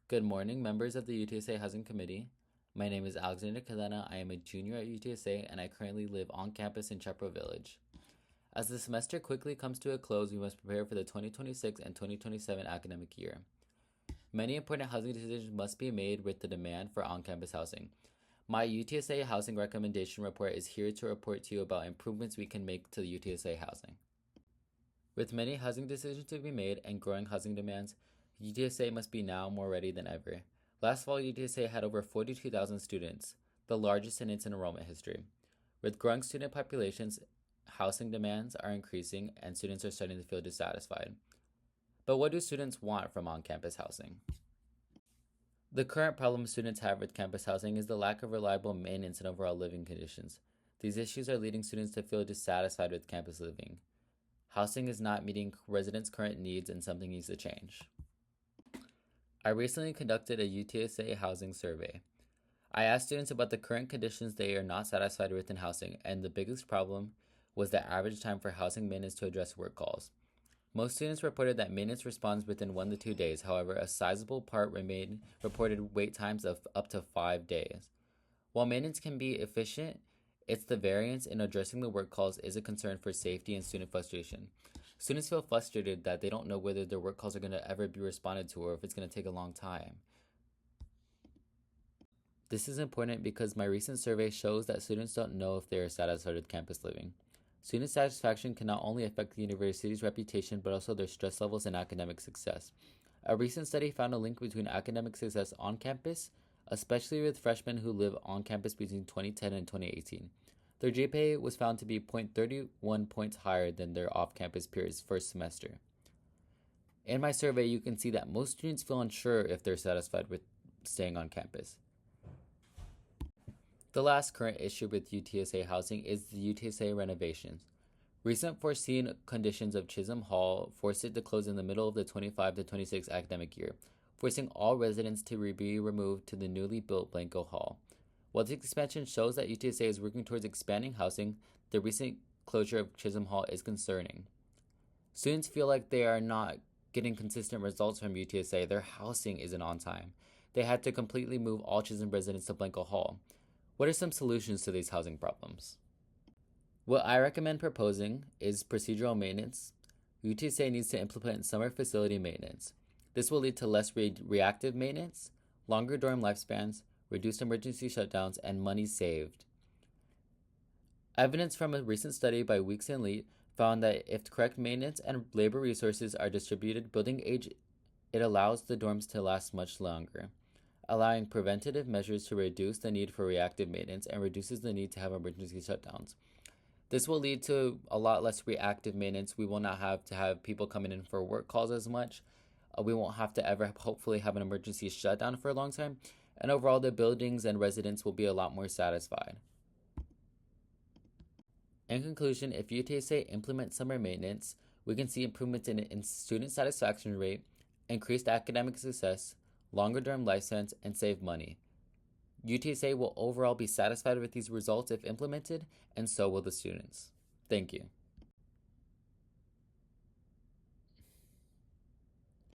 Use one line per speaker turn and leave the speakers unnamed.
Good morning, members of the UTSA Housing Committee. My name is Alexander Cadena. I am a junior at UTSA and I currently live on campus in Chepro Village. As the semester quickly comes to a close, we must prepare for the 2026 and 2027 academic year. Many important housing decisions must be made with the demand for on-campus housing. My UTSA Housing Recommendation Report is here to report to you about improvements we can make to the UTSA housing. With many housing decisions to be made and growing housing demands, UTSA must be now more ready than ever. Last fall, UTSA had over 42,000 students, the largest in its enrollment history. With growing student populations, housing demands are increasing and students are starting to feel dissatisfied. But what do students want from on-campus housing? The current problem students have with campus housing is the lack of reliable maintenance and overall living conditions. These issues are leading students to feel dissatisfied with campus living. Housing is not meeting residents' current needs and something needs to change. I recently conducted a UTSA housing survey. I asked students about the current conditions they are not satisfied with in housing, and the biggest problem was the average time for housing maintenance to address work calls. Most students reported that maintenance responds within 1 to 2 days. However, a sizable part reported wait times of up to 5 days. While maintenance can be efficient, it's the variance in addressing the work calls is a concern for safety and student frustration. Students feel frustrated that they don't know whether their work calls are going to ever be responded to or if it's going to take a long time. This is important because my recent survey shows that students don't know if they are satisfied with campus living. Student satisfaction can not only affect the university's reputation but also their stress levels and academic success. A recent study found a link between academic success on campus, especially with freshmen who live on campus between 2010 and 2018. Their GPA was found to be 0.31 points higher than their off-campus peers first semester. In my survey, you can see that most students feel unsure if they're satisfied with staying on campus. The last current issue with UTSA housing is the UTSA renovations. Recent foreseen conditions of Chisholm Hall forced it to close in the middle of the 25 to 26 academic year, forcing all residents to be removed to the newly built Blanco Hall. While this expansion shows that UTSA is working towards expanding housing, the recent closure of Chisholm Hall is concerning. Students feel like they are not getting consistent results from UTSA. Their housing isn't on time. They had to completely move all Chisholm residents to Blanco Hall. What are some solutions to these housing problems? What I recommend proposing is procedural maintenance. UTSA needs to implement summer facility maintenance. This will lead to less reactive maintenance, longer dorm lifespans, reduced emergency shutdowns, and money saved. Evidence from a recent study by Weeks and Leet found that if correct maintenance and labor resources are distributed building age, it allows the dorms to last much longer, allowing preventative measures to reduce the need for reactive maintenance and reduces the need to have emergency shutdowns. This will lead to a lot less reactive maintenance. We will not have to have people coming in for work calls as much. We won't have to ever hopefully have an emergency shutdown for a long time. And overall, the buildings and residents will be a lot more satisfied. In conclusion, if UTSA implements summer maintenance, we can see improvements in student satisfaction rate, increased academic success, longer dorm lifespans, and save money. UTSA will overall be satisfied with these results if implemented, and so will the students. Thank you.